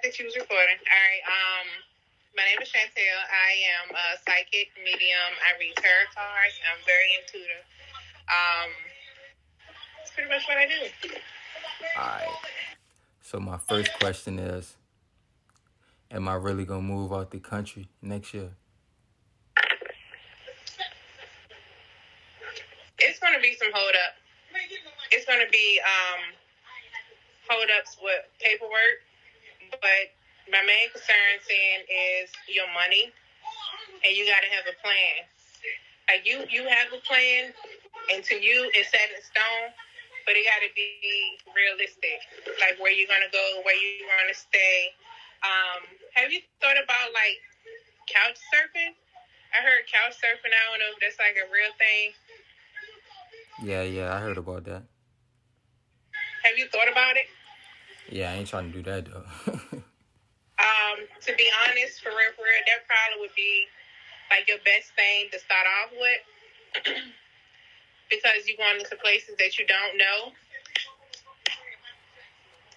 that you was recording. All right. My name is Chantel. I am a psychic medium. I read tarot cards. I'm very intuitive. That's pretty much what I do. Alright. So my first question is, am I really gonna move out the country next year? It's gonna be some hold up. It's gonna be hold ups with paperwork, but my main concern saying is your money, and you gotta have a plan. Like you have a plan, and to you it's set in stone, but it gotta be realistic. Like where you're gonna go, where you're gonna stay. Have you thought about like couch surfing? I heard couch surfing. I don't know if that's like a real thing. Yeah, I heard about that. Have you thought about it? Yeah, I ain't trying to do that though. To be honest, for real, that probably would be like your best thing to start off with, because you're going into places that you don't know.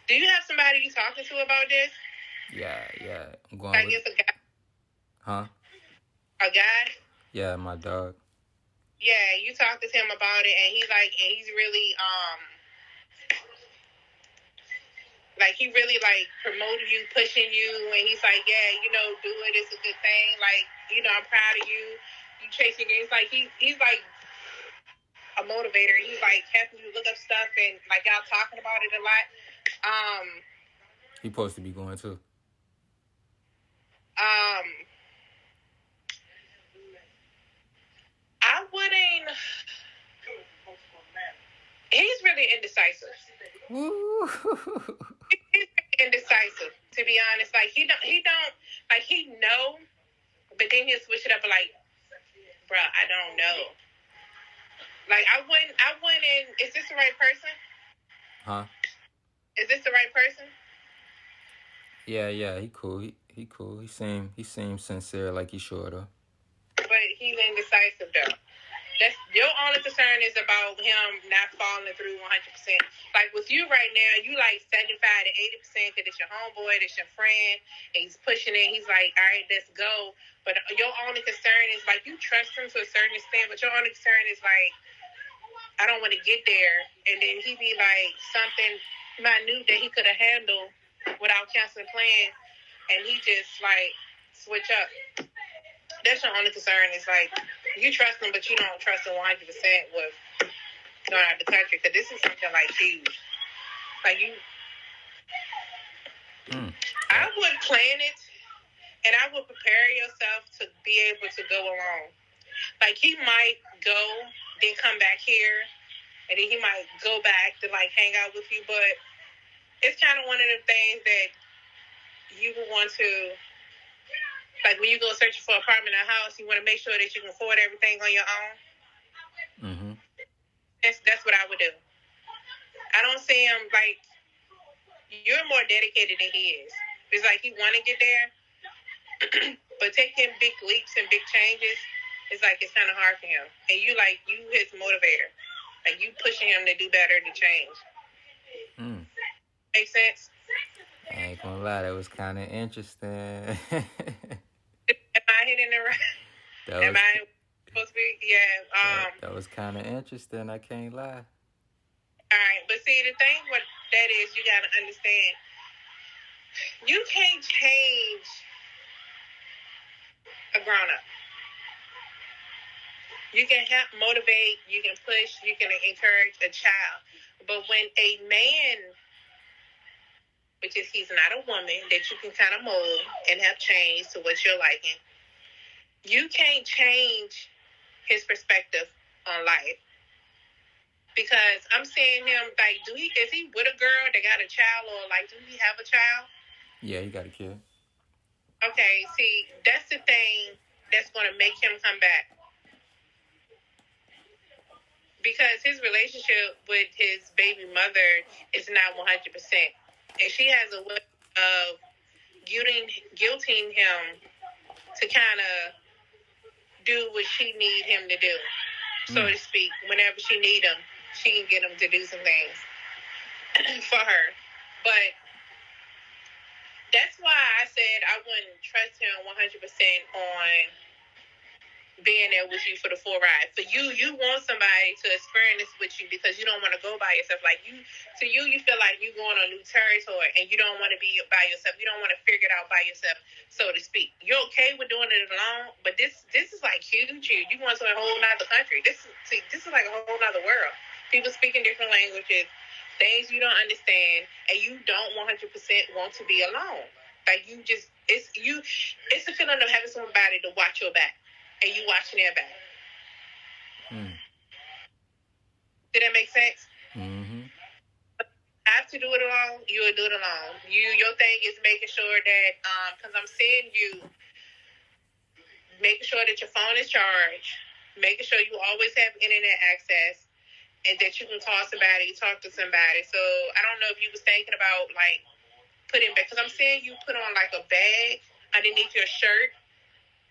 Do you have somebody you talking to about this? Yeah. I'm going like with... it's a guy. Huh? A guy? Yeah, my dog. Yeah, you talked to him about it, and he's really he really like promoting you, pushing you, and he's like, yeah, do it. It's a good thing. Like, I'm proud of you. You chasing it. It's like he's like a motivator. He's like helping you look up stuff, and like y'all talking about it a lot. He supposed to be going too. I wouldn't. He's really indecisive. Woo. He's indecisive, to be honest. Like he know, but then he'll switch it up. Like, bro, I don't know. Like I wouldn't. Is this the right person? Huh? Is this the right person? Yeah. He cool. He cool. He seems sincere, like he sure though. But he's indecisive though. That's your only concern is about him not following through 100%. Like with you right now, you like 75 to 80% because it's your homeboy, it's your friend, and he's pushing it. He's like, all right, let's go. But your only concern is like you trust him to a certain extent, but your only concern is like, I don't want to get there, and then he be like something minute that he could have handled without canceling plans, and he just like switch up. That's your only concern is like you trust him, but you don't trust him 100% with going out of the country, because this is something like huge. Like you, I would plan it, and I would prepare yourself to be able to go along. Like he might go, then come back here, and then he might go back to like hang out with you. But it's kind of one of the things that you would want to. Like when you go searching for an apartment or a house, you want to make sure that you can afford everything on your own. Mm-hmm. That's what I would do. I don't see him like you're more dedicated than he is. It's like he want to get there, but taking big leaps and big changes, it's like it's kind of hard for him. And you his motivator, like you pushing him to do better, to change. Make sense? I ain't gonna lie, that was kind of interesting. Am I hitting it right? Am I supposed to be? Yeah. That was kind of interesting. I can't lie. All right, but see, the thing what that is, you gotta understand. You can't change a grown up. You can help motivate. You can push. You can encourage a child. But when a man, which is he's not a woman that you can kind of mold and have change to what you're liking, you can't change his perspective on life. Because I'm seeing him like, is he with a girl that got a child, or like, do he have a child? Yeah, he got a kid. Okay, see, that's the thing that's going to make him come back. Because his relationship with his baby mother is not 100%. And she has a way of guilting him to kind of do what she need him to do, so to speak. Whenever she need him, she can get him to do some things for her. But that's said I wouldn't trust him 100% on being there with you for the full ride. For you, you want somebody to experience this with you because you don't want to go by yourself. Like you feel like you're going on new territory and you don't want to be by yourself. You don't want to figure it out by yourself, so to speak. You're okay with doing it alone, but this is like huge. You going to a whole nother country. This is like a whole nother world. People speaking different languages, things you don't understand, and you don't 100% want to be alone. Like you just, it's a feeling of having somebody to watch your back. And you watching their back. Did that make sense? Mm-hmm. Have to do it alone, you'll do it alone. Your thing is making sure that, because I'm seeing you, making sure that your phone is charged, making sure you always have internet access, and that you can call somebody, talk to somebody. So I don't know if you was thinking about like putting back, because I'm seeing you put on like a bag underneath your shirt,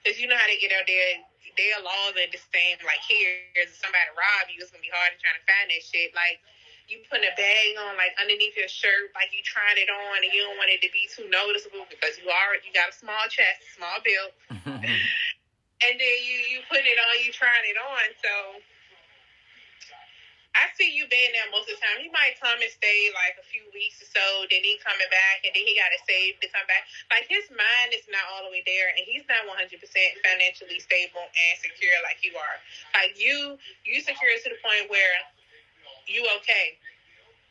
because you know how they get out there. Their laws ain't the same. Like here, if somebody rob you, it's gonna be hard to try to find that shit. Like you putting a bag on, like underneath your shirt, like you trying it on, and you don't want it to be too noticeable because you got a small chest, small build, and then you putting it on, you trying it on. So I see you being there most of the time. He might come and stay like a few weeks or so, then he coming back, and then he got to save to come back. Like his mind is not all the way there, and he's not 100% financially stable and secure like you are. Like you secure to the point where you okay.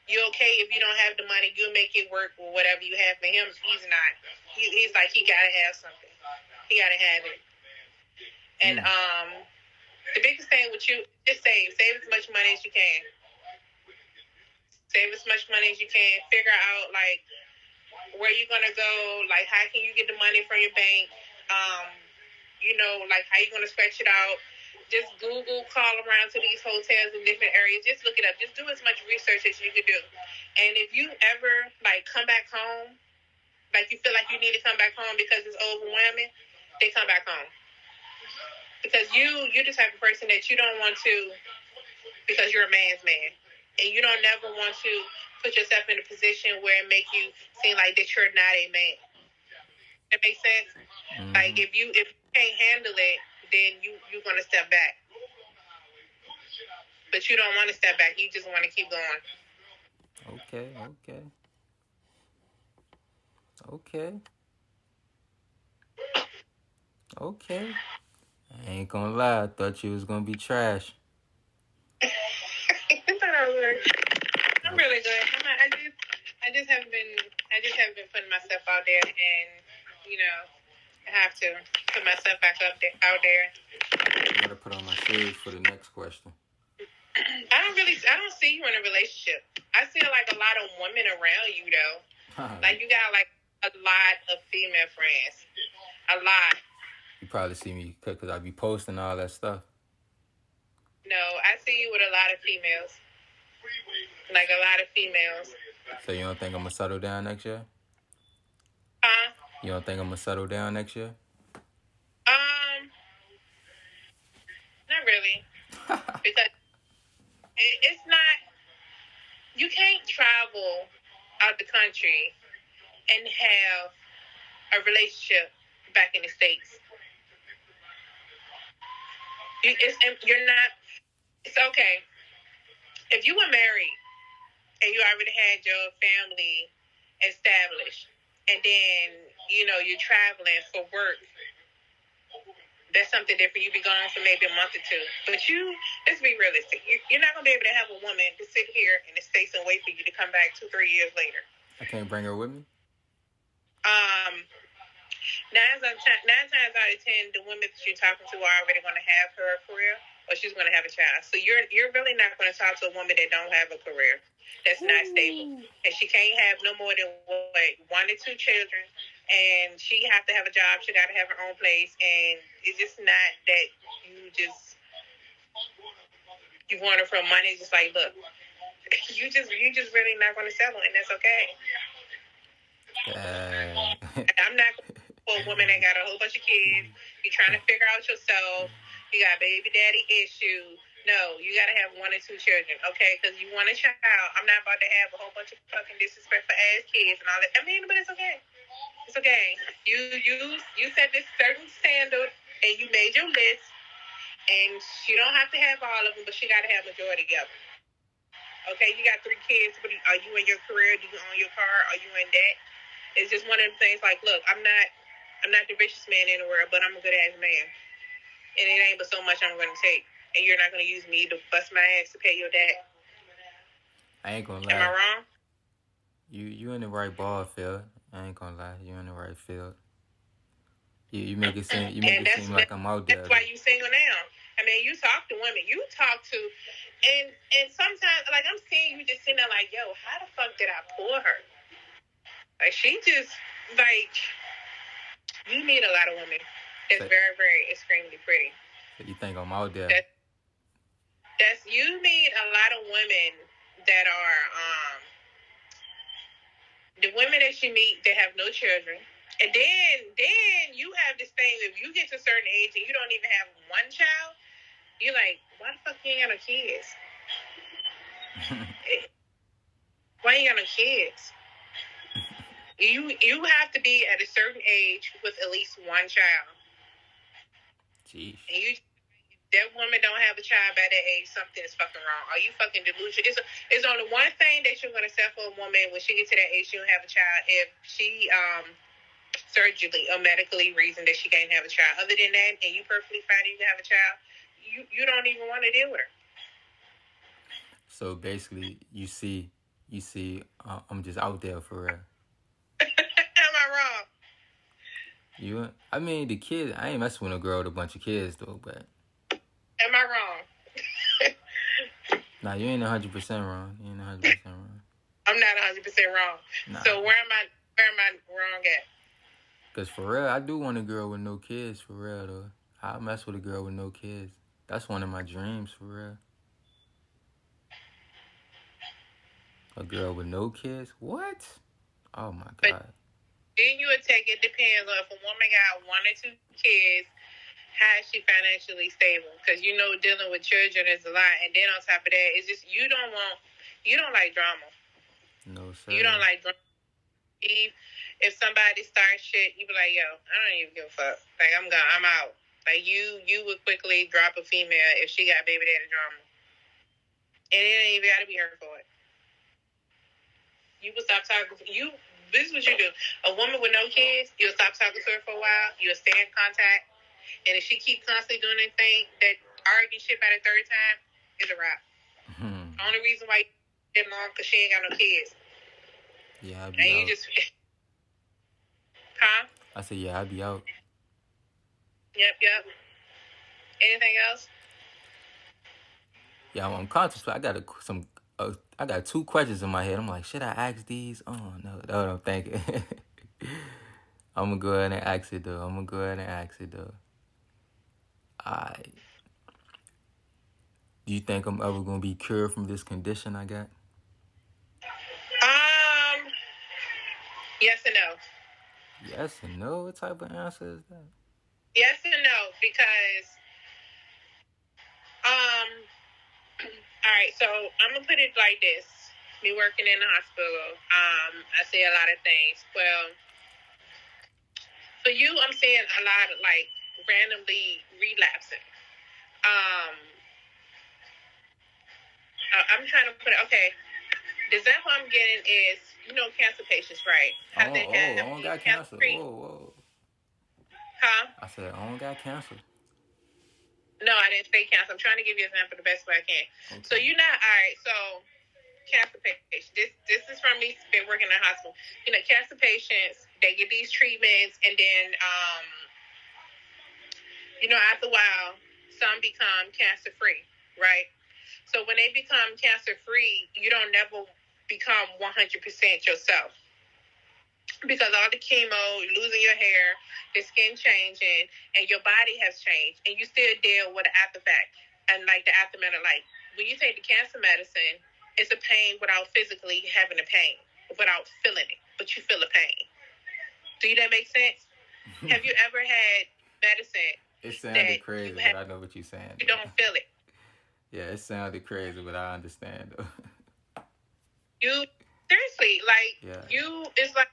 You okay if you don't have the money, you'll make it work or whatever you have. For him, he's not. He's like he gotta have something. He gotta have it. And the biggest thing with you is save as much money as you can. Save as much money as you can. Figure out like where you're gonna go. Like how can you get the money from your bank? Like how you gonna stretch it out. Just Google, call around to these hotels in different areas. Just look it up. Just do as much research as you can do. And if you ever like come back home, like you feel like you need to come back home because it's overwhelming, then come back home. Because you're the type of person that you don't want to, because you're a man's man. And you don't never want to put yourself in a position where it make you seem like that you're not a man. That makes sense? Mm-hmm. Like if you can't handle it, then you're going to step back. But you don't want to step back. You just want to keep going. Okay. I ain't gonna lie, I thought you was gonna be trash. I'm really good. I just haven't been putting myself out there, and I have to put myself back out there. I gotta put on my shades for the next question. I don't see you in a relationship. I see like a lot of women around you though. Like you got like a lot of female friends. A lot. You probably see me because I be posting all that stuff. No, I see you with a lot of females. Like a lot of females. So you don't think I'm gonna settle down next year? Huh? You don't think I'm gonna settle down next year? Not really. Because it's not. You can't travel out the country and have a relationship back in the States. You're not. It's okay. If you were married and you already had your family established, and then you're traveling for work, that's something different. You be gone for maybe a month or two. But let's be realistic. You're not gonna be able to have a woman to sit here in the States and wait for you to come back 2-3 years later. I can't bring her with me. 9 times out of 10, the women that you're talking to are already going to have her career, or she's going to have a child. So you're really not going to talk to a woman that don't have a career, that's not stable, and she can't have no more than 1 or 2 children, and she have to have a job. She got to have her own place, and it's just not that you want her for money. It's just like, look, you just really not going to settle, and that's okay. I'm not for a woman that got a whole bunch of kids. You're trying to figure out yourself. You got baby daddy issues. No, you got to have 1 or 2 children, okay? Because you want a child. I'm not about to have a whole bunch of fucking disrespectful ass kids and all that. I mean, but it's okay. It's okay. You set this certain standard, and you made your list, and she don't have to have all of them, but she got to have majority of them. Okay, you got 3 kids. But are you in your career? Do you own your car? Are you in debt? It's just one of the things. Like, look, I'm not the richest man in the world, but I'm a good ass man, and it ain't but so much I'm going to take, and you're not going to use me to bust my ass to pay your debt. I ain't gonna lie. Am I wrong? You in the right ball field. I ain't gonna lie. You in the right field. You make it seem like I'm out there. That's why you single now. I mean, you talk to women. You talk to, and sometimes like I'm seeing you just sitting there like, yo, how the fuck did I pull her? Like she just like you meet a lot of women that's very, very extremely pretty. So you think I'm out there? That's you meet a lot of women that are the women that you meet that have no children. And then you have this thing, if you get to a certain age and you don't even have one child, you're like, why the fuck you ain't got no kids? Why you ain't got no kids? You have to be at a certain age with at least one child. Jeez. And that woman don't have a child by that age, something is fucking wrong. Are you fucking delusional? It's only one thing that you're gonna set for a woman when she gets to that age she don't have a child, if she surgically or medically reason that she can't have a child. Other than that, and you perfectly fine you can have a child, you don't even want to deal with her. So basically, you see, I'm just out there for real. Am I wrong? I mean, the kids. I ain't messing with a girl with a bunch of kids though, but. Am I wrong? Nah, you ain't 100% wrong. You ain't 100% wrong. I'm not 100% wrong. Nah. So where am I wrong at? Cause for real, I do want a girl with no kids. For real though, I'll mess with a girl with no kids. That's one of my dreams. For real. A girl with no kids? What? Oh my god. Then you would take it depends on if a woman got 1 or 2 kids. How is she financially stable? Because dealing with children is a lot, and then on top of that, it's just you don't like drama. No sir. You don't like drama. If somebody starts shit, you be like, yo, I don't even give a fuck. Like I'm gone, I'm out. Like you would quickly drop a female if she got baby daddy drama, and it ain't even gotta be her for it. You would stop talking. This is what you do. A woman with no kids, you'll stop talking to her for a while. You'll stay in contact. And if she keeps constantly doing anything, that arguing shit by the 3rd time is a wrap. The only reason why you get along because she ain't got no kids. Yeah, I'd be and out. You just, huh? I said, yeah, I'd be out. Yep. Anything else? Yeah, I'm conscious. I got 2 questions in my head. I'm like, should I ask these? Oh no, that's what I'm thinking. I'm gonna go ahead and ask it though. Alright. Do you think I'm ever gonna be cured from this condition I got? Yes and no. Yes and no? What type of answer is that? Yes and no, because alright, so I'm gonna put it like this. Me working in the hospital, I see a lot of things. Well, for you, I'm seeing a lot of like randomly relapsing. I'm trying to put it, okay. The example I'm getting is, cancer patients, right? I don't got cancer. Whoa. Huh? I said, I don't got cancer. No, I didn't say cancer. I'm trying to give you an example the best way I can. Okay. So alright, so cancer patients. This is from me been working in the hospital. Cancer patients, they get these treatments and then after a while, some become cancer free, right? So when they become cancer free, you don't never become 100% yourself. Because all the chemo, losing your hair, the skin changing, and your body has changed, and you still deal with the after fact and like the aftermath of life. When you take the cancer medicine, it's a pain without physically having the pain, without feeling it, but you feel the pain. Do that make sense? Have you ever had medicine? It sounded crazy, but I know what you're saying. You don't feel it. Yeah, it sounded crazy, but I understand though. You seriously, like, it's like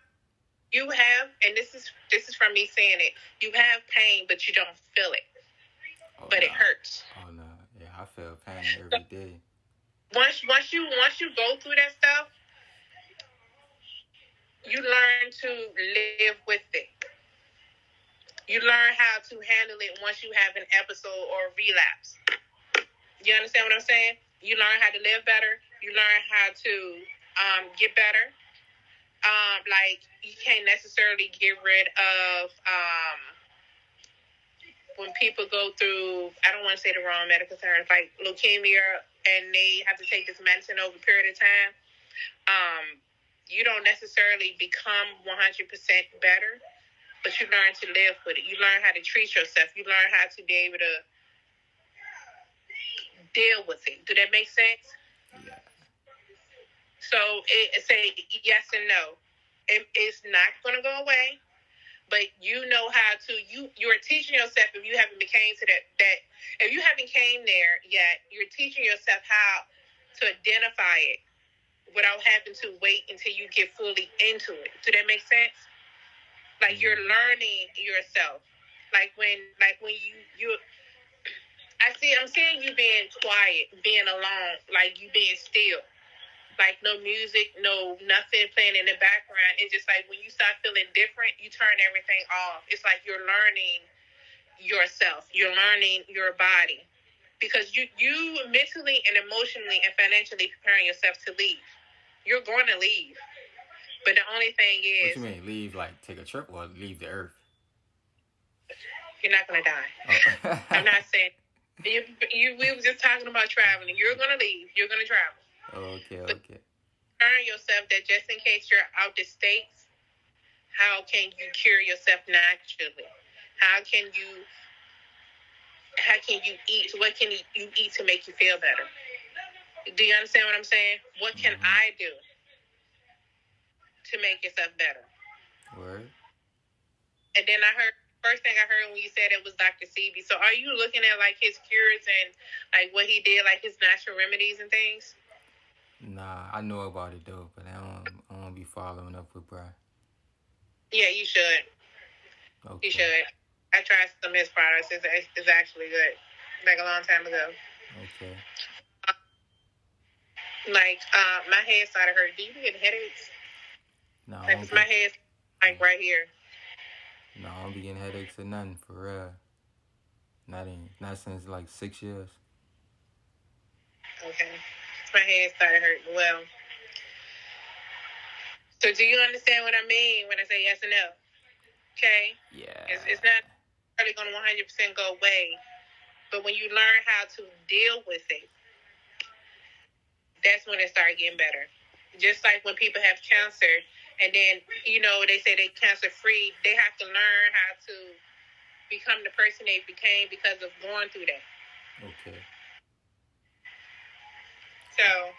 You have, and this is from me saying it. You have pain, but you don't feel it. Oh, but no. It hurts. Oh no. Yeah, I feel pain every day. Once you go through that stuff, you learn to live with it. You learn how to handle it once you have an episode or relapse. You understand what I'm saying? You learn how to live better. You learn how to get better. Like you can't necessarily get rid of when people go through. I don't want to say the wrong medical terms, like leukemia, and they have to take this medicine over a period of time. You don't necessarily become 100% better, but you learn to live with it. You learn how to treat yourself. You learn how to be able to deal with it. Do that make sense? Yeah. So it say yes and no. It's not going to go away, but you know how to. You're teaching yourself if you haven't came to that if you haven't came there yet. You're teaching yourself how to identify it without having to wait until you get fully into it. Do that make sense? Like you're learning yourself. Like when you I'm seeing you being quiet, being alone, like you being still. Like no music, no nothing playing in the background. It's just like when you start feeling different, you turn everything off. It's like you're learning yourself. You're learning your body. Because you mentally and emotionally and financially preparing yourself to leave. You're going to leave. But the only thing What is, you mean, leave, like take a trip or leave the earth? you're not going to die. Oh. I'm not saying. We were just talking about traveling. You're going to leave. You're going to travel. Okay. Learn yourself that just in case you're out the states, how can you cure yourself naturally? How can you eat? What can you eat to make you feel better? Do you understand what I'm saying? What can I do to make yourself better? Word. And then first thing I heard when you said it was Dr. Sebi. So are you looking at like his cures and like what he did, like his natural remedies and things? Nah, I know about it though, but I don't be following up with Brian. Yeah, you should. Okay. You should. I tried some of his products. It's actually good. Like a long time ago. Okay. Like my head started hurting. Do you get headaches? No, Like my head's like right here. No, I don't be getting headaches or nothing for real. Not since like 6 years. Okay. My head started hurting. Well, so do you understand what I mean when I say yes and no? Okay? Yeah. It's not really going to 100% go away. But when you learn how to deal with it, that's when it starts getting better. Just like when people have cancer, and then, they say they're cancer-free, they have to learn how to become the person they became because of going through that. Okay. So,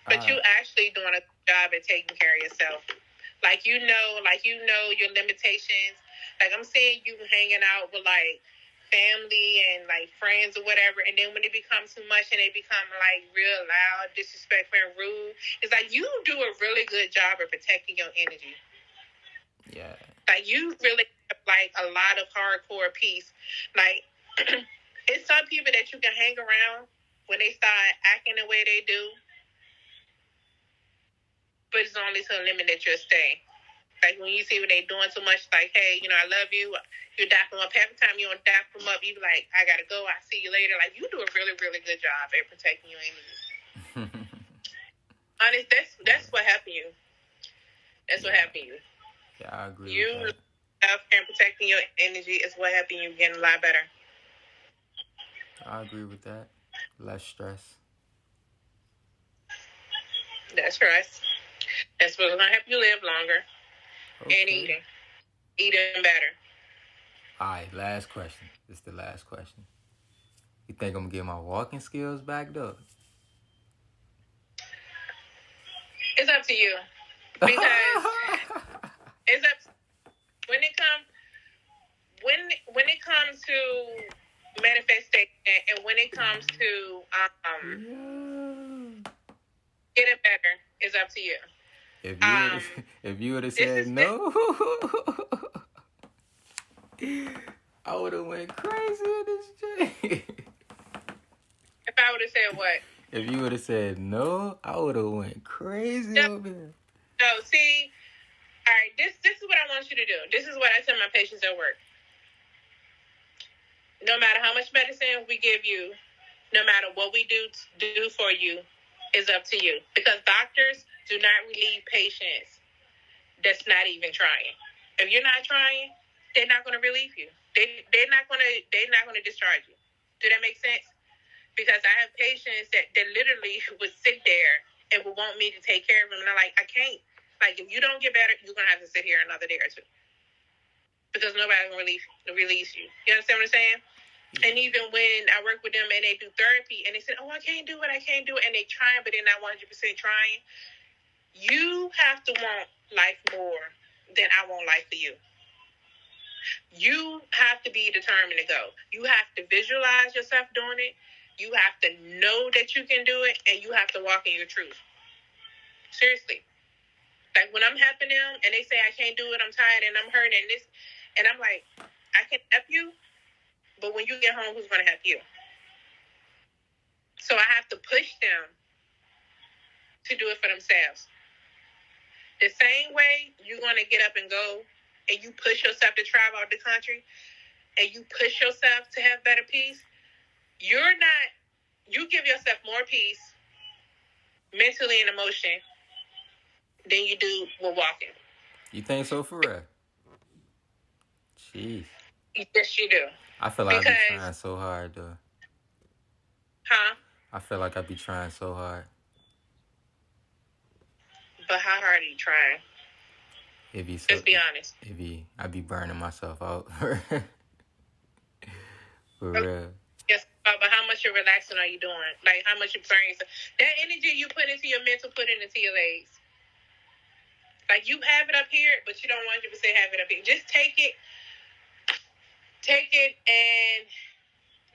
but you actually doing a good job at taking care of yourself. Like you know your limitations. Like I'm seeing you hanging out with like family and like friends or whatever, and then when it becomes too much and they become like real loud, disrespectful, and rude, it's like you do a really good job of protecting your energy. Yeah. Like you really have like a lot of hardcore peace. Like it's some people that you can hang around when they start acting the way they do, but it's only to a limit that you'll stay. Like when you see when they doing too much, like, hey, I love you. You dap them up. Every time you don't dap them up, you be like, I gotta go. I'll see you later. Like you do a really, really good job at protecting your energy. Honest, that's what happened to you. That's what happened to you. Yeah, I agree. You with that. And protecting your energy is what happened to you getting a lot better. I agree with that. Less stress. That's right. That's what's gonna help you live longer. Okay. And eating better. All right, last question. This is the last question. You think I'm gonna get my walking skills back up? It's up to you. Because it's up when it comes to manifestation and when it comes to getting better, it's up to you. If you would have This said is this, no, I would have went crazy in this shit. if I would have said what? If you would have said no, I would have went crazy No, over there. no, see, all right, this is what I want you to do. This is what I tell my patients at work. No matter how much medicine we give you, no matter what we do for you, is up to you. Because doctors do not relieve patients that's not even trying. If you're not trying, they're not going to relieve you. They're not going to discharge you. Do that make sense? Because I have patients that literally would sit there and would want me to take care of them, and I'm like, I can't. Like, if you don't get better, you're going to have to sit here another day or two. Because nobody can release you. You understand what I'm saying? And even when I work with them and they do therapy and they say, oh, I can't do it, and they try, but they're not 100% trying, you have to want life more than I want life for you. You have to be determined to go. You have to visualize yourself doing it. You have to know that you can do it, and you have to walk in your truth. Seriously. Like when I'm helping them and they say I can't do it, I'm tired and I'm hurting and this, and I'm like, I can help you, but when you get home, who's going to help you? So I have to push them to do it for themselves. The same way you're going to get up and go and you push yourself to travel out the country and you push yourself to have better peace, you give yourself more peace mentally and emotion than you do with walking. You think so, for real? Jeez. Yes, you do. I feel like I be trying so hard, though. Huh? I feel like I be trying so hard. But how hard are you trying? Just be honest. I be burning myself out. For real. Yes, but how much you're relaxing are you doing? Like, how much you're burning yourself? That energy you put into your mental, put it into your legs. Like, you have it up here, but you don't 100% have it up here. Just take it and,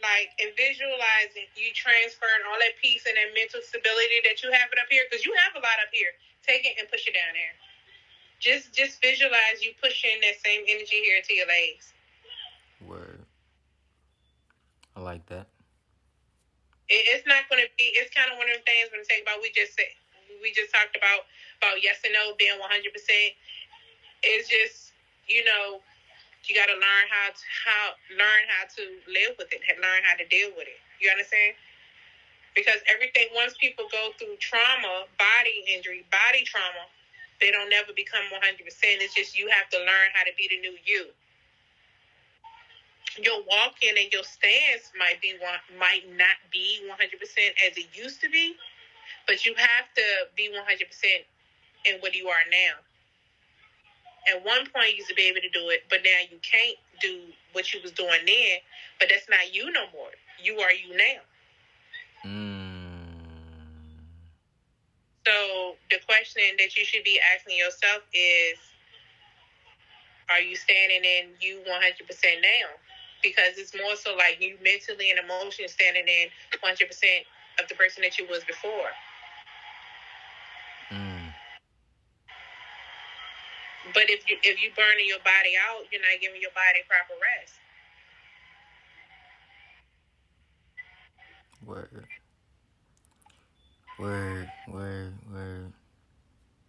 like, and visualize it. You transferring all that peace and that mental stability that you have it up here, because you have a lot up here. Take it and push it down there. Just visualize you pushing that same energy here to your legs. Word. I like that. It's not going to be. It's kind of one of the things when I think about. We just talked about yes and no being 100%. It's just, you got to learn how to live with it, learn how to deal with it. You understand? Because everything, once people go through trauma, body injury, body trauma, they don't never become 100%. It's just you have to learn how to be the new you. Your walk-in and your stance might not be 100% as it used to be, but you have to be 100% in what you are now. At one point, you used to be able to do it, but now you can't do what you was doing then. But that's not you no more. You are you now. So the question that you should be asking yourself is, are you standing in you 100% now? Because it's more so like you mentally and emotionally standing in 100% of the person that you was before. But if you burning your body out, you're not giving your body proper rest. Word.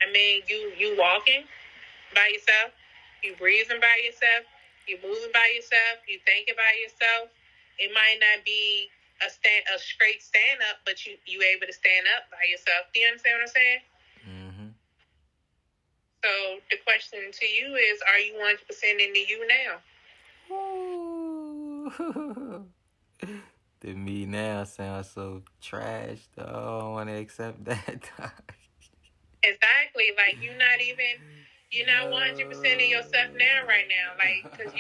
I mean, you walking by yourself, you breathing by yourself, you moving by yourself, you thinking by yourself. It might not be a straight stand up, but you able to stand up by yourself. Do you understand what I'm saying? Mm-hmm. So the question to you is, are you 100% into you now? The me now sounds so trash, though. I don't want to accept that. Exactly. Like, you're not 100% in yourself now, right now. Like, because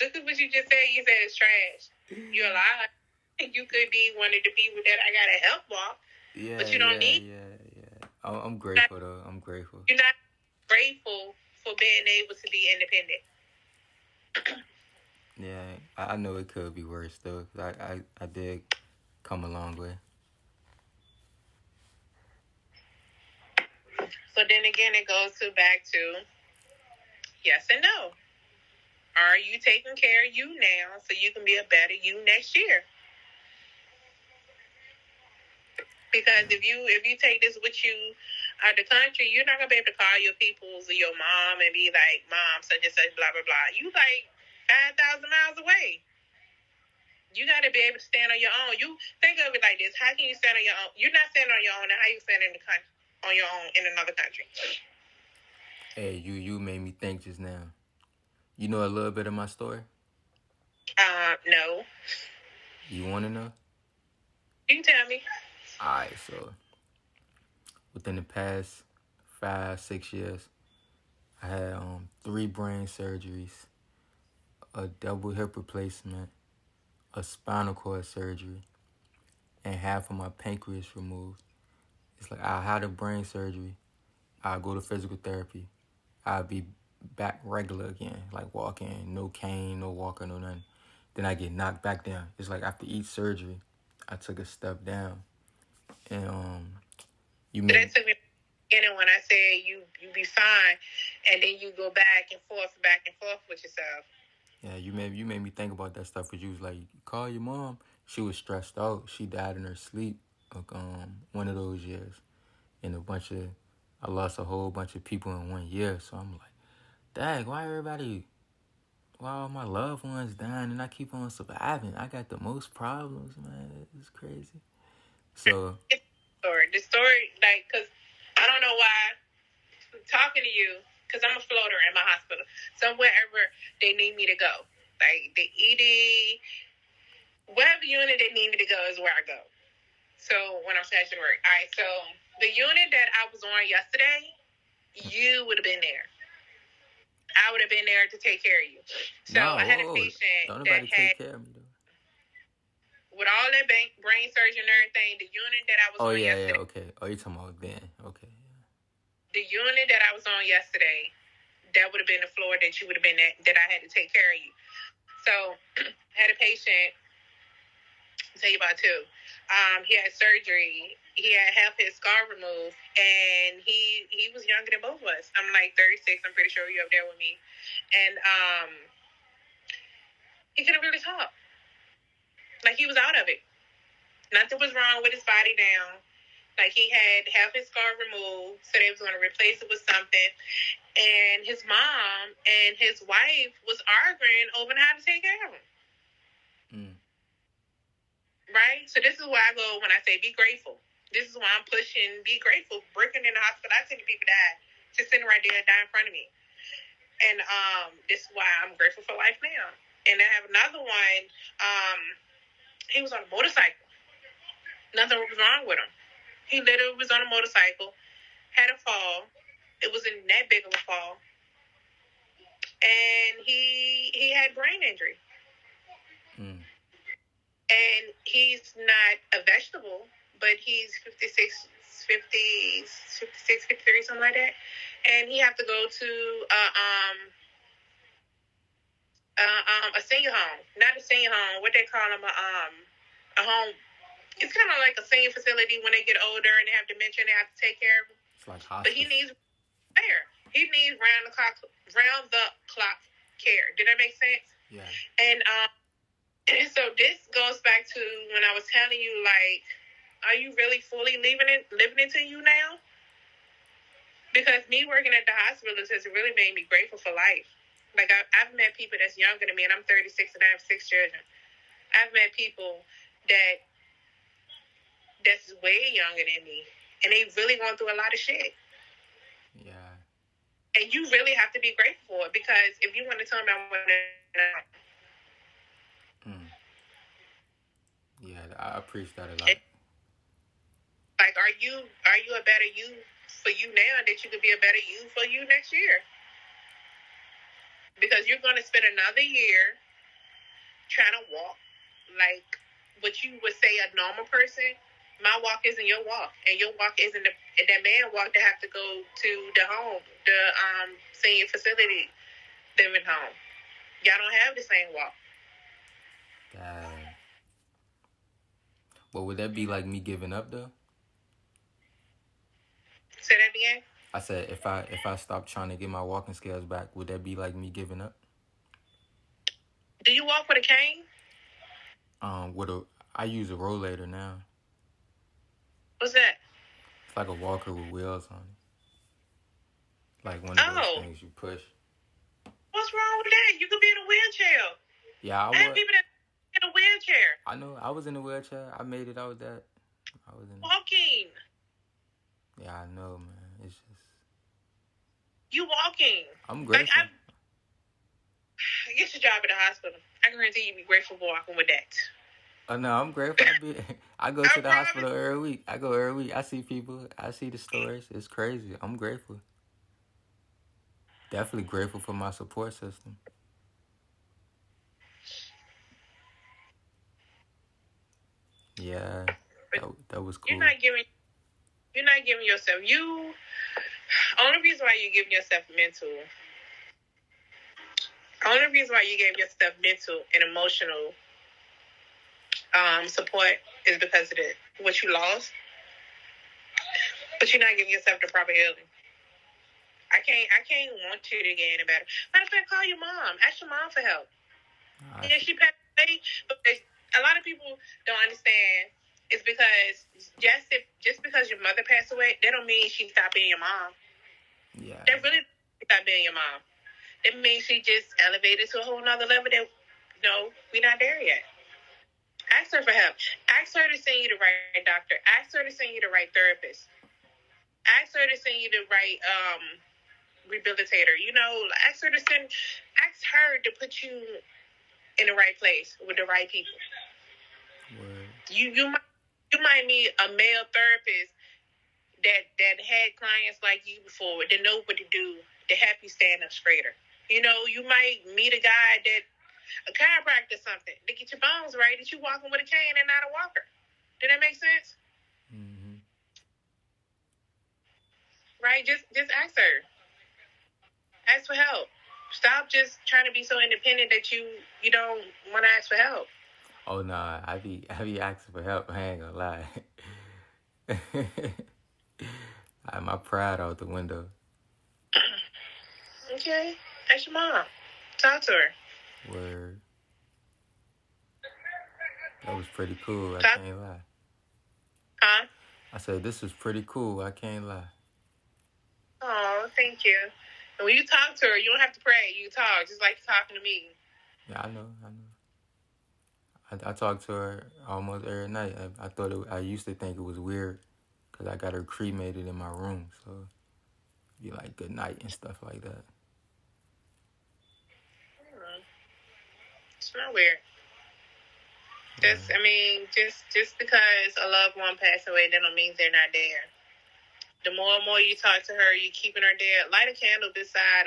look at what you just said. You said it's trash. You're alive. You could be one of the people that I got to help walk. Yeah, but you don't need. Yeah. I'm grateful, though. I'm grateful. You're not grateful for being able to be independent. Yeah, I know it could be worse, though. I did come a long way. So then again, it goes back to yes and no. Are you taking care of you now so you can be a better you next year? Because if you take this with you out the country, you're not gonna be able to call your peoples or your mom and be like, "Mom, such and such, blah blah blah." You like 5,000 miles away. You got to be able to stand on your own. You think of it like this: how can you stand on your own? You're not standing on your own, and how you stand in the country on your own in another country? Hey, you made me think just now. You know a little bit of my story? No. You want to know? You can tell me. Alright, so within the past 5-6 years, I had 3 brain surgeries, a double hip replacement, a spinal cord surgery, and half of my pancreas removed. It's like I had a brain surgery, I go to physical therapy, I'll be back regular again, like walking, no cane, no walker, no nothing. Then I get knocked back down. It's like after each surgery, I took a step down, and you So made that took me beginning when I said you be fine, and then you go back and forth with yourself. yeah, you made me think about that stuff because you was like, call your mom. She was stressed out. She died in her sleep, like, one of those years, and I lost a whole bunch of people in 1 year. So I'm like, dang, why all my loved ones dying and I keep on surviving? I got the most problems, man. It's crazy. So The story, like, cause I don't know why talking to you, cause I'm a floater in my hospital. Somewhere ever they need me to go, like the ED, whatever unit they need me to go is where I go. So when I'm scheduled to work, all right. So the unit that I was on yesterday, you would have been there. I would have been there to take care of you. So no, I had a patient don't that nobody had, take care of me though. with all that brain surgery and everything, the unit that I was Oh on yeah, yesterday, okay. Oh, you talking about then? Okay. the unit that I was on yesterday, that would have been the floor that you would have been at, that I had to take care of you. So I had a patient, I'll tell you about two. He had surgery. He had half his scar removed, and he was younger than both of us. I'm like 36. I'm pretty sure you up there with me. And he couldn't really talk. Like, he was out of it. Nothing was wrong with his body now. Like, he had half his scar removed, so they was going to replace it with something. And his mom and his wife was arguing over how to take care of him. Right? So this is why I go when I say be grateful. This is why I'm pushing be grateful. Working in the hospital, I've seen people die just sitting right there and die in front of me. And this is why I'm grateful for life now. And I have another one. He was on a motorcycle. Nothing was wrong with him. He literally was on a motorcycle, had a fall. It wasn't that big of a fall. And he had brain injury. And he's not a vegetable, but he's 56, 53, something like that. And he have to go to a senior home. Not a senior home. What they call them, a home. It's kind of like a senior facility when they get older and they have dementia and they have to take care of them. It's like hospice. But he needs care. He needs round the clock care. Did that make sense? Yeah. And so this goes back to when I was telling you, like, are you really fully living into you now? Because me working at the hospitals has really made me grateful for life. Like, I've met people that's younger than me, and I'm 36 and I have 6 children. I've met people that's way younger than me, and they really going through a lot of shit. Yeah. And you really have to be grateful for it, because if you want to tell me I'm going to... Yeah, I appreciate that a lot. Like, are you a better you for you now that you could be a better you for you next year? Because you're going to spend another year trying to walk like what you would say a normal person. My walk isn't your walk, and your walk isn't that man walk that have to go to the home, the senior facility living home. Y'all don't have the same walk. But would that be like me giving up though? Say that again. I said if I stop trying to get my walking skills back, would that be like me giving up? Do you walk with a cane? With a I use a rollator now. What's that? It's like a walker with wheels on it. Like one of those Oh, things you push. what's wrong with that? You could be in a wheelchair. Yeah, I I have was. people that in a wheelchair I know. I was in a wheelchair. I made it out that. I was in. walking. Yeah, I know, man. It's just. You walking. I'm Like grateful. get your job at the hospital. I guarantee you be grateful for walking with that. Oh no, I'm grateful. I go I to the promise. hospital every week. I go every week. I see people. I see the stories. It's crazy. I'm grateful. Definitely grateful for my support system. Yeah, But that was you're cool. not giving. You're not giving yourself. Only reason why you're giving yourself mental. Only reason why you gave yourself mental and emotional support is because of what you lost. But you're not giving yourself the proper healing. I can't want you to get any better. Matter of fact, call your mom. Ask your mom for help. Yeah, she passed away, but a lot of people don't understand. It's because just because your mother passed away, that don't mean she stopped being your mom. Yeah. That really stopped being your mom. That means she just elevated to a whole nother level that we're not there yet. Ask her for help. Ask her to send you the right doctor. Ask her to send you the right therapist. Ask her to send you the right rehabilitator. Ask her to put you in the right place with the right people. Word. You might need a male therapist that had clients like you before, that know what to do to help you stand up straighter. You might meet a guy a chiropractor or something to get your bones right, that you walking with a cane and not a walker. Did that make sense? Mm-hmm. Right? Just ask her. Ask for help. Stop just trying to be so independent that you don't want to ask for help. Oh nah, I be asking for help. I ain't gonna lie. I have my pride out the window. Okay. Ask your mom. Talk to her. Word. That was pretty cool. I Talk. can't lie. Huh? I said this was pretty cool. I can't lie. Oh, thank you. And when you talk to her, you don't have to pray. You talk just like you're talking to me. Yeah, I know. I talk to her almost every night. I used to think it was weird because I got her cremated in my room, so be like good night and stuff like that. It's not weird. Just because a loved one passed away, that don't mean they're not there. The more and more you talk to her, you keeping her there. Light a candle beside.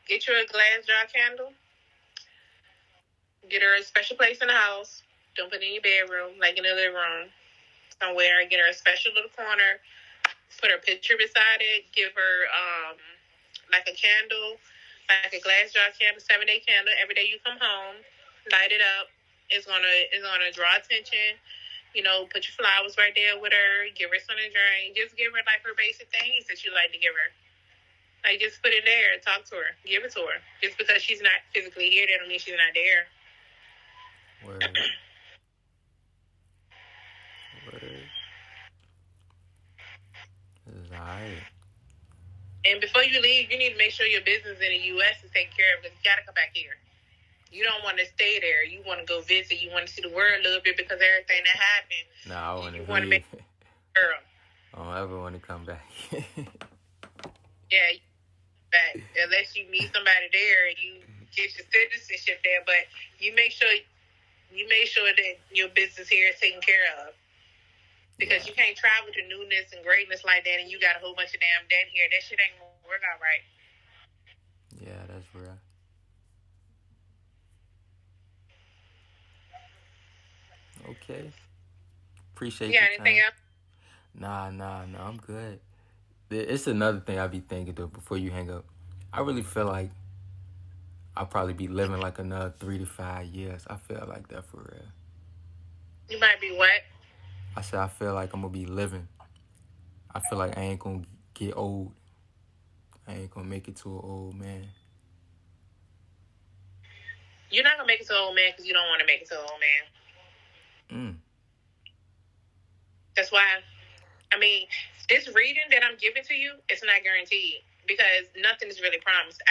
Get you a glass jar candle. Get her a special place in the house. Don't put it in your bedroom, like in the living room somewhere. Get her a special little corner. Put her picture beside it. Give her like a candle, like a glass jar candle, 7-day candle. Every day you come home, light it up. It's gonna draw attention. Put your flowers right there with her. Give her something to drink. Just give her like her basic things that you like to give her. Like just put it there and talk to her. Give it to her. Just because she's not physically here, that don't mean she's not there. Word. Word. This is alright. And before you leave, you need to make sure your business in the U.S. is taken care of, because you got to come back here. You don't want to stay there. You want to go visit. You want to see the world a little bit, because everything that happened. Nah, I want to want to leave. make girl. I don't ever want to come back. Yeah, back unless you meet somebody there and you get your citizenship there. But you make sure that your business here is taken care of, because you can't travel to newness and greatness like that, and you got a whole bunch of damn debt here. That shit ain't gonna work out right. Yeah, that's real. Okay. Appreciate You got your anything time. else? Nah, I'm good. It's another thing I be thinking though before you hang up. I really feel like I'll probably be living like another 3 to 5 years. I feel like that for real. You might be what? I said I feel like I'm gonna be living. I feel like I ain't gonna get old. I ain't gonna make it to an old man. You're not gonna make it to an old man because you don't want to make it to an old man. That's why. I mean, this reading that I'm giving to you, it's not guaranteed because nothing is really promised.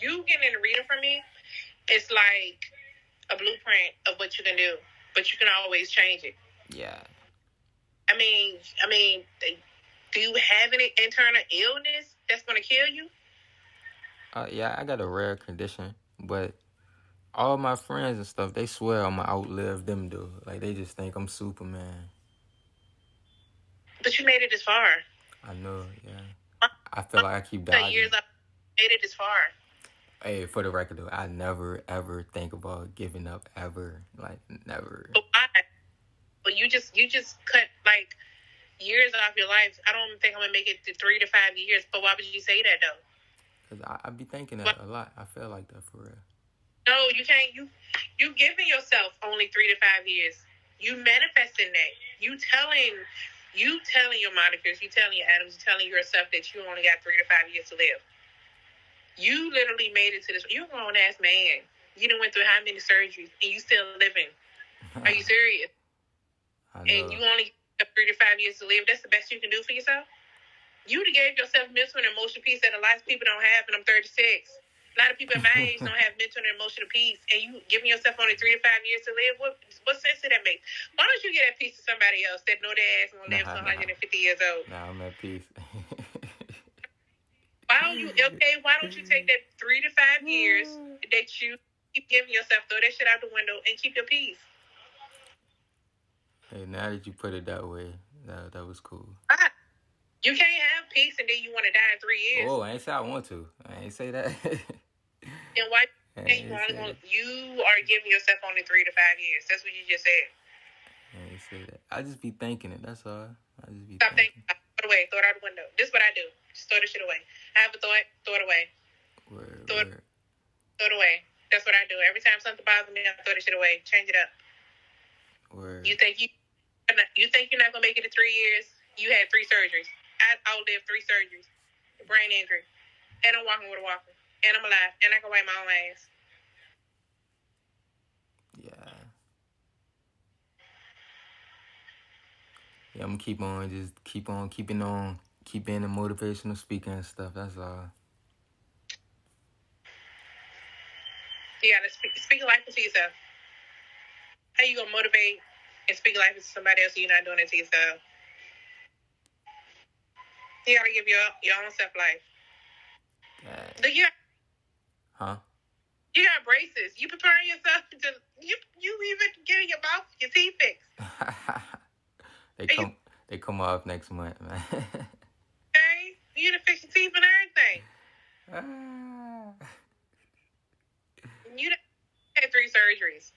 You getting a reading from me, it's like a blueprint of what you can do, but you can always change it. Yeah. I mean, do you have any internal illness that's going to kill you? Yeah, I got a rare condition, but all my friends and stuff, they swear I'm gonna outlive them, though. Like, they just think I'm Superman. But you made it this far. I know, yeah. I feel like I keep dodging. Years I made it this far. Hey, for the record, though, I never, ever think about giving up, ever. Like, never. But why? But you just cut, like, years off your life. I don't think I'm going to make it to 3 to 5 years. But why would you say that, though? Because I be thinking that a lot. I feel like that for real. No, you can't. You giving yourself only 3 to 5 years. You manifesting that. You telling your monikers, you telling your atoms, you telling yourself that you only got 3 to 5 years to live. You literally made it to this. You're a grown ass man. You done went through how many surgeries and you still living? Are you serious? I know. And you only have 3 to 5 years to live. That's the best you can do for yourself. You would have gave yourself mental and emotional peace that a lot of people don't have, and I'm 36. A lot of people at my age don't have mental and emotional peace, and you giving yourself only 3 to 5 years to live. What sense did that make? Why don't you get that peace to somebody else that know their ass gonna live to 150 years old? Nah, I'm at peace. Why don't you take that 3 to 5 years that you keep giving yourself, throw that shit out the window, and keep your peace? Hey, now that you put it that way, that was cool. You can't have peace and then you want to die in 3 years. Oh, I ain't say I want to. I ain't say that. And why you are giving yourself only 3 to 5 years? That's what you just said. I ain't say that. I just be thinking it. That's all. I just be Stop thinking. Throw it away. Throw it out the window. This is what I do. Just throw the shit away. I have a thought. Throw it away. Throw it away. That's what I do. Every time something bothers me, I throw the shit away. Change it up. Word. You think you're not gonna make it in 3 years? You had 3 surgeries. I outlived 3 surgeries, brain injury, and I'm walking with a walker, and I'm alive, and I can wipe my own ass. Yeah. Yeah, I'm gonna keep on, just keep on keeping on, keep being a motivational speaker and stuff. That's all. You gotta speak life into yourself. How you gonna motivate and speak life into somebody else if you're not doing it to yourself? You gotta give your own self life. Huh? You got braces. You preparing yourself to you even getting your mouth, your teeth fixed. They come off next month, man. Okay, you done fix your teeth and everything. You done had 3 surgeries,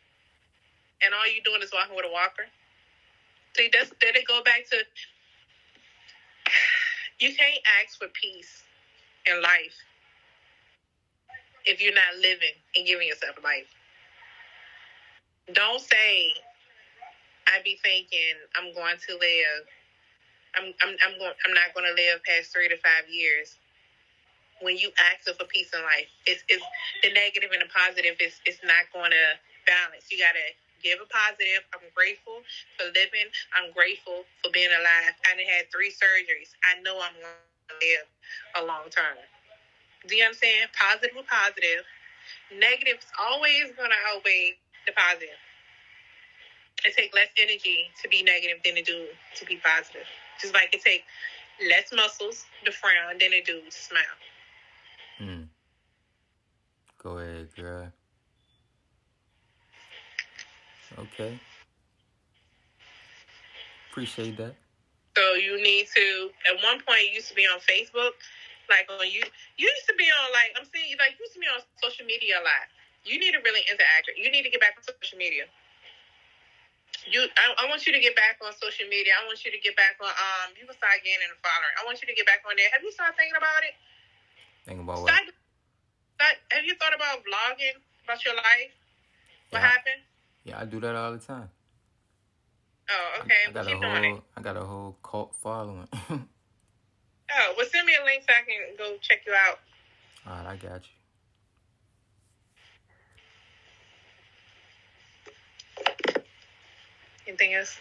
and all you doing is walking with a walker. See, there they go back to. You can't ask for peace in life if you're not living and giving yourself life. Don't say, I be thinking I'm going to live. I'm not going to live past 3 to 5 years. When you ask for peace in life, it's the negative and the positive. It's not going to balance. You gotta give a positive. I'm grateful for living. I'm grateful for being alive. I done had 3 surgeries. I know I'm going to live a long time. Do you understand? Positive with positive. Negative is always going to outweigh the positive. It takes less energy to be negative than it do to be positive. Just like it takes less muscles to frown than it do to smile. Go ahead, girl. Okay. Appreciate that. So you need to, at one point you used to be on Facebook, like on you used to be on, like, I'm seeing, like, you used to be on social media a lot. You need to really interact. You need to get back on social media. I want you to get back on social media. I want you to get back on, you can start gaining a following. I want you to get back on there. Have you started thinking about it? Thinking about what? Have you thought about vlogging about your life? What happened? Yeah, I do that all the time. Oh, okay. I got a whole cult following. Oh, well, send me a link so I can go check you out. All right, I got you. Anything else?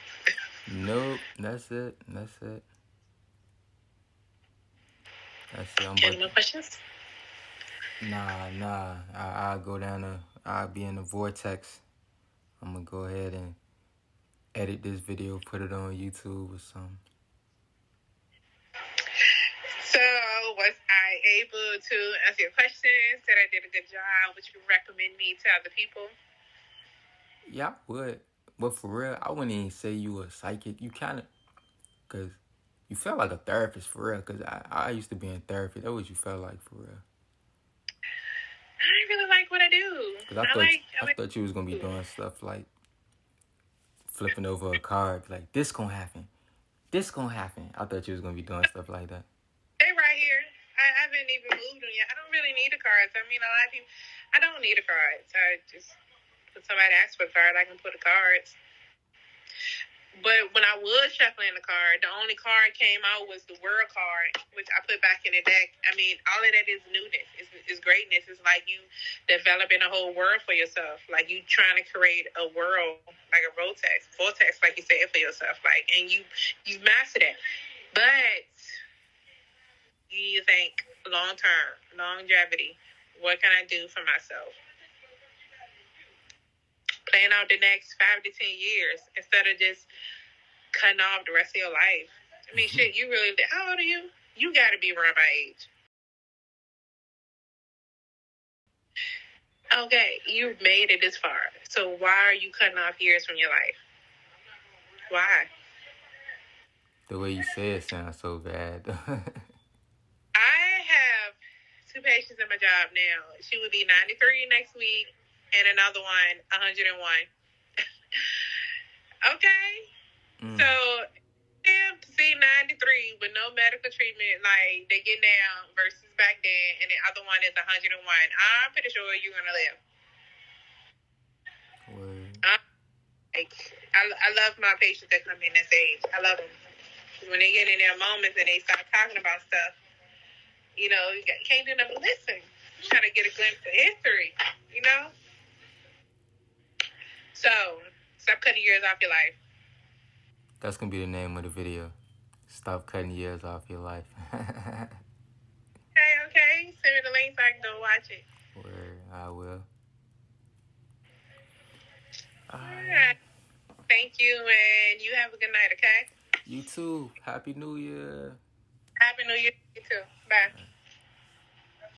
Nope, that's it. That's it. Any more questions? Nah. I'll go down to. I'll be in the vortex. I'm gonna go ahead and edit this video, put it on YouTube or something. So, was I able to answer your questions? Said I did a good job? Would you recommend me to other people? Yeah, I would. But for real, I wouldn't even say you were a psychic. You kind of, because you felt like a therapist for real. Because I used to be in therapy. That's what you felt like for real. I really like what I do. Because I thought you was going to be doing stuff like flipping over a card. Like, this going to happen. This going to happen. I thought you was going to be doing stuff like that. They right here. I haven't even moved them yet. I don't really need the cards. I mean, a lot of people, I don't need a card. So I just, when somebody asks for a card, I can put the cards. But when I was shuffling the card, the only card came out was the world card, which I put back in the deck. I mean, all of that is newness. It's greatness. It's like you developing a whole world for yourself. Like you trying to create a world, like a vortex, like you said, for yourself. Like, and you've mastered it. But you think long term, longevity. What can I do for myself? Plan out the next 5 to 10 years instead of just cutting off the rest of your life. I mean, shit, you really, how old are you? You got to be around my age. Okay, you've made it this far. So why are you cutting off years from your life? Why? The way you say it sounds so bad. I have 2 patients at my job now. She would be 93 next week and another one 101. Okay. So them to see 93 with no medical treatment, like they get down versus back then, and the other one is 101. I'm pretty sure you're gonna live. I love my patients that come in this age. I love them. When they get in their moments and they start talking about stuff, you know, you can't do nothing but listen. Try to get a glimpse of history, you know? So, stop cutting years off your life. That's going to be the name of the video. Stop cutting years off your life. Okay. Send me the link so I can go watch it. Word, I will. All right. Thank you, and you have a good night, okay? You too. Happy New Year. Happy New Year. You too. Bye.